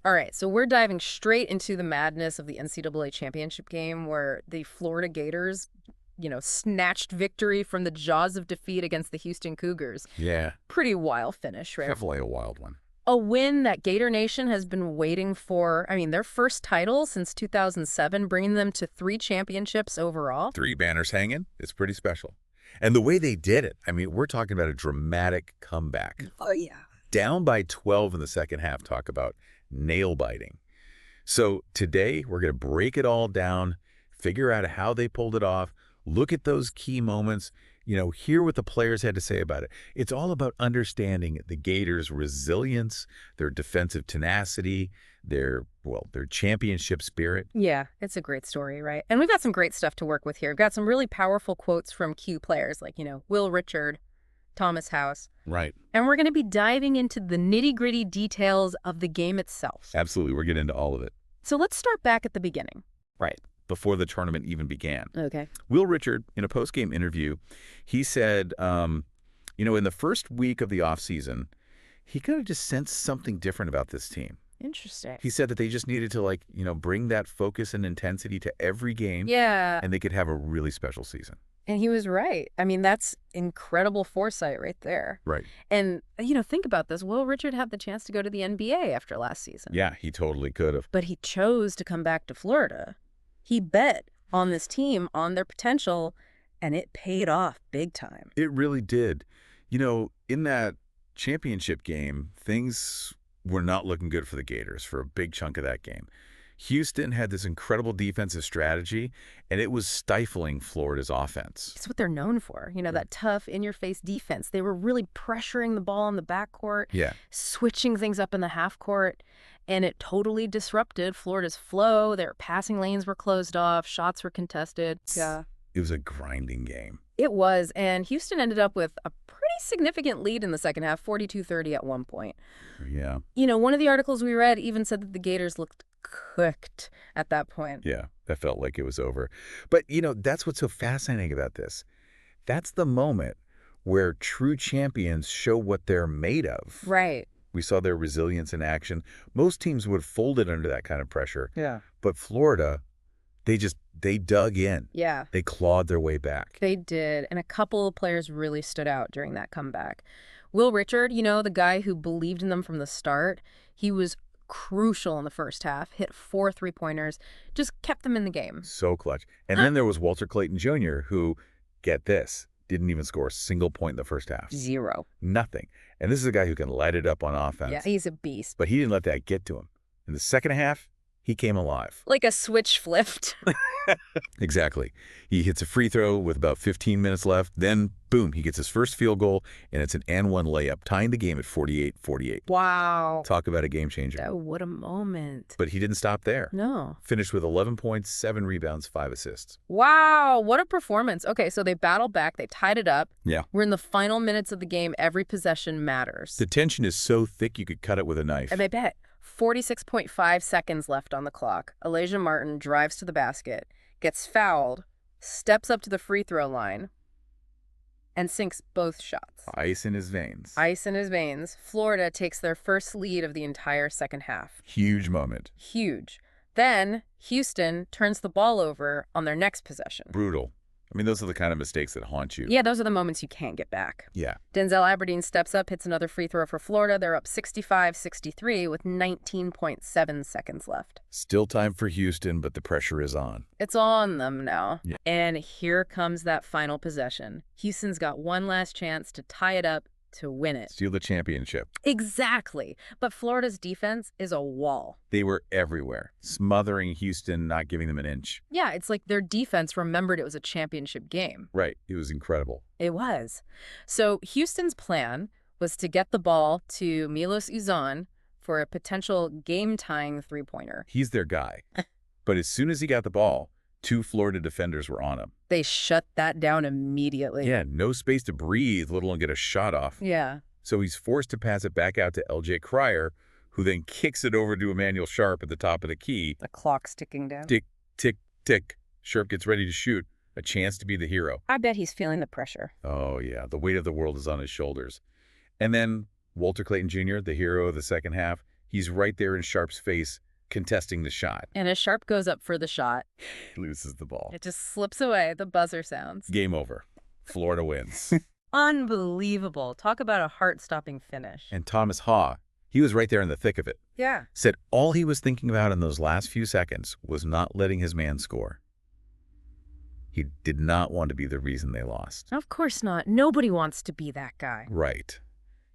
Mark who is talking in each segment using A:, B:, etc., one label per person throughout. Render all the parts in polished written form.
A: All right, so we're diving straight into the madness of the NCAA championship game where the Florida Gators, snatched victory from the jaws of defeat against the Houston Cougars.
B: Yeah,
A: Pretty wild finish, right?
B: definitely a wild one.
A: A win that Gator Nation has been waiting for. I mean, their first title since 2007, bringing them to 3 championships overall.
B: 3 banners hanging. It's pretty special. And the way they did it, I mean, we're talking about a dramatic comeback.
A: Oh, yeah.
B: Down by 12 in the second half, talk about nail-biting. So today, we're going to break it all down, figure out how they pulled it off, look at those key moments, hear what the players had to say about it. It's all about understanding the Gators' resilience, their defensive tenacity, their championship spirit.
A: Yeah, it's a great story, right? And we've got some great stuff to work with here. We've got some really powerful quotes from key players like, Will Richard, Thomas Haugh.
B: Right.
A: And we're going to be diving into the nitty-gritty details of the game itself.
B: Absolutely. We're getting into all of it.
A: So let's start back at the beginning.
B: Right. Before the tournament even began.
A: Okay.
B: Will Richard, in a post-game interview, he said, in the first week of the offseason, he kind of just sensed something different about this team.
A: Interesting.
B: He said that they just needed to, bring that focus and intensity to every game.
A: Yeah.
B: And they could have a really special season.
A: And he was right. I mean, that's incredible foresight right there.
B: Right.
A: And, think about this. Will Richard had the chance to go to the NBA after last season.
B: Yeah, he totally could have.
A: But he chose to come back to Florida. He bet on this team, on their potential, and it paid off big time.
B: It really did. In that championship game, things were not looking good for the Gators for a big chunk of that game. Houston had this incredible defensive strategy, and it was stifling Florida's offense.
A: It's what they're known for, that tough, in-your-face defense. They were really pressuring the ball in the backcourt, switching things up in the half court, and it totally disrupted Florida's flow. Their passing lanes were closed off, shots were contested. Yeah.
B: It was a grinding game.
A: It was, and Houston ended up with a pretty significant lead in the second half, 42-30 at one point.
B: Yeah.
A: One of the articles we read even said that the Gators looked cooked at that point.
B: Yeah, that felt like it was over. But, that's what's so fascinating about this. That's the moment where true champions show what they're made of.
A: Right.
B: We saw their resilience in action. Most teams would have folded under that kind of pressure.
A: Yeah.
B: But Florida, they dug in.
A: Yeah.
B: They clawed their way back.
A: They did. And a couple of players really stood out during that comeback. Will Richard, the guy who believed in them from the start, he was crucial in the first half, hit 4 3-pointers, just kept them in the game.
B: So clutch. And then there was Walter Clayton Jr., who, get this, didn't even score a single point in the first half.
A: 0.
B: Nothing. And this is a guy who can light it up on offense.
A: Yeah, he's a beast.
B: But he didn't let that get to him. In the second half, he came alive.
A: Like a switch flipped.
B: Exactly. He hits a free throw with about 15 minutes left. Then, boom, he gets his first field goal, and it's an and-one layup, tying the game at 48-48.
A: Wow.
B: Talk about a game changer.
A: Oh, what a moment.
B: But he didn't stop there.
A: No.
B: Finished with 11 points, 7 rebounds, 5 assists.
A: Wow, what a performance. Okay, so they battled back. They tied it up.
B: Yeah.
A: We're in the final minutes of the game. Every possession matters.
B: The tension is so thick you could cut it with a knife.
A: And I bet. 46.5 seconds left on the clock. Elijah Martin drives to the basket, gets fouled, steps up to the free throw line, and sinks both shots.
B: Ice in his veins.
A: Ice in his veins. Florida takes their first lead of the entire second half.
B: Huge moment.
A: Huge. Then Houston turns the ball over on their next possession.
B: Brutal. I mean, those are the kind of mistakes that haunt you.
A: Yeah, those are the moments you can't get back.
B: Yeah.
A: Denzel Aberdeen steps up, hits another free throw for Florida. They're up 65-63 with 19.7 seconds left.
B: Still time for Houston, but the pressure is on.
A: It's on them now.
B: Yeah.
A: And here comes that final possession. Houston's got one last chance to tie it up, to win it.
B: Steal the championship.
A: Exactly. But Florida's defense is a wall.
B: They were everywhere, smothering Houston, not giving them an inch.
A: Yeah, it's like their defense remembered it was a championship game.
B: Right. It was incredible.
A: It was. So Houston's plan was to get the ball to Milos Uzan for a potential game-tying three-pointer.
B: He's their guy. But as soon as he got the ball, 2 Florida defenders were on him.
A: They shut that down immediately.
B: Yeah, no space to breathe, let alone get a shot off.
A: Yeah.
B: So he's forced to pass it back out to L.J. Cryer, who then kicks it over to Emmanuel Sharp at the top of the key.
A: The clock's ticking down.
B: Tick, tick, tick. Sharp gets ready to shoot. A chance to be the hero.
A: I bet he's feeling the pressure.
B: Oh, yeah. The weight of the world is on his shoulders. And then Walter Clayton Jr., the hero of the second half, He's right there in Sharp's face, contesting the shot.
A: And as Sharp goes up for the shot,
B: He loses the ball.
A: it just slips away. The buzzer sounds.
B: Game over. Florida wins.
A: Unbelievable. Talk about a heart-stopping finish.
B: And Thomas Haugh, he was right there in the thick of it.
A: Yeah.
B: Said all he was thinking about in those last few seconds was not letting his man score. He did not want to be the reason they lost.
A: Of course not. Nobody wants to be that guy.
B: Right.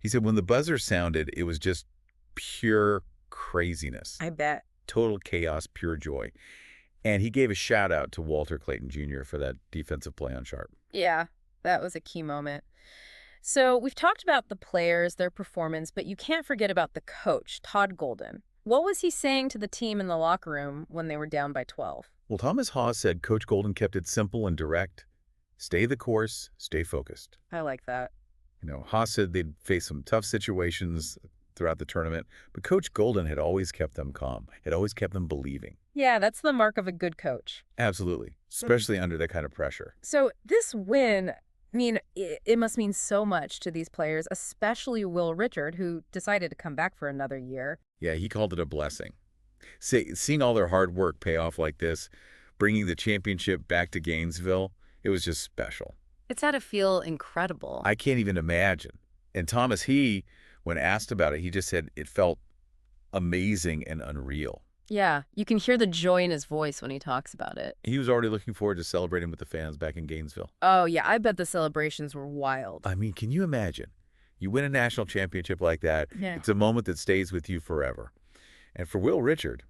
B: He said when the buzzer sounded, it was just pure craziness.
A: I bet.
B: Total chaos, pure joy. And he gave a shout out to Walter Clayton Jr. for that defensive play on Sharp.
A: Yeah, that was a key moment. So we've talked about the players, their performance, but you can't forget about the coach, Todd Golden. What was he saying to the team in the locker room when they were down by 12?
B: Well, Thomas Haugh said Coach Golden kept it simple and direct. Stay the course, stay focused.
A: I like that.
B: You know, Haugh said they'd face some tough situations throughout the tournament, but Coach Golden had always kept them calm, had always kept them believing.
A: Yeah, that's the mark of a good coach.
B: Absolutely, especially under that kind of pressure.
A: So this win, I mean, it must mean so much to these players, especially Will Richard, who decided to come back for another year.
B: Yeah, he called it a blessing. Seeing all their hard work pay off like this, bringing the championship back to Gainesville, it was just special.
A: It's had to feel incredible.
B: I can't even imagine. And Thomas, when asked about it, he just said it felt amazing and unreal.
A: Yeah, you can hear the joy in his voice when he talks about it.
B: He was already looking forward to celebrating with the fans back in Gainesville.
A: Oh, yeah, I bet the celebrations were wild.
B: I mean, can you imagine? You win a national championship like that.
A: Yeah.
B: It's a moment that stays with you forever. And for Will Richard,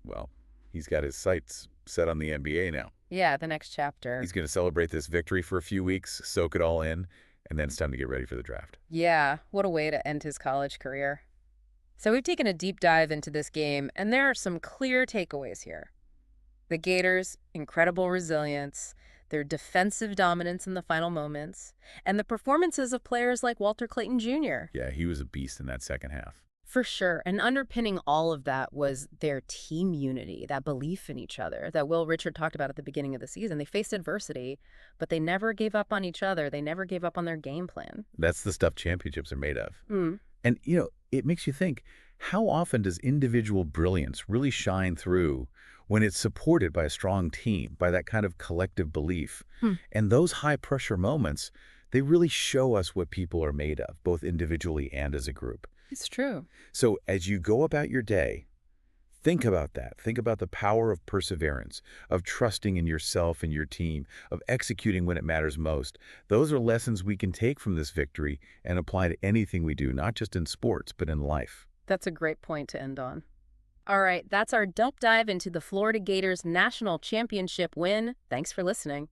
B: well, he's got his sights set on the NBA now.
A: Yeah, the next chapter.
B: He's going to celebrate this victory for a few weeks, soak it all in, and then it's time to get ready for the draft.
A: Yeah, what a way to end his college career. So we've taken a deep dive into this game, and there are some clear takeaways here. The Gators' incredible resilience, their defensive dominance in the final moments, and the performances of players like Walter Clayton Jr.
B: Yeah, he was a beast in that second half.
A: For sure. And underpinning all of that was their team unity, that belief in each other that Will Richard talked about at the beginning of the season. They faced adversity, but they never gave up on each other. They never gave up on their game plan.
B: That's the stuff championships are made of. And, it makes you think, how often does individual brilliance really shine through when it's supported by a strong team, by that kind of collective belief? And those high-pressure moments, they really show us what people are made of, both individually and as a group.
A: It's true.
B: So as you go about your day, think about that. Think about the power of perseverance, of trusting in yourself and your team, of executing when it matters most. Those are lessons we can take from this victory and apply to anything we do, not just in sports, but in life.
A: That's a great point to end on. All right, that's our deep dive into the Florida Gators National Championship win. Thanks for listening.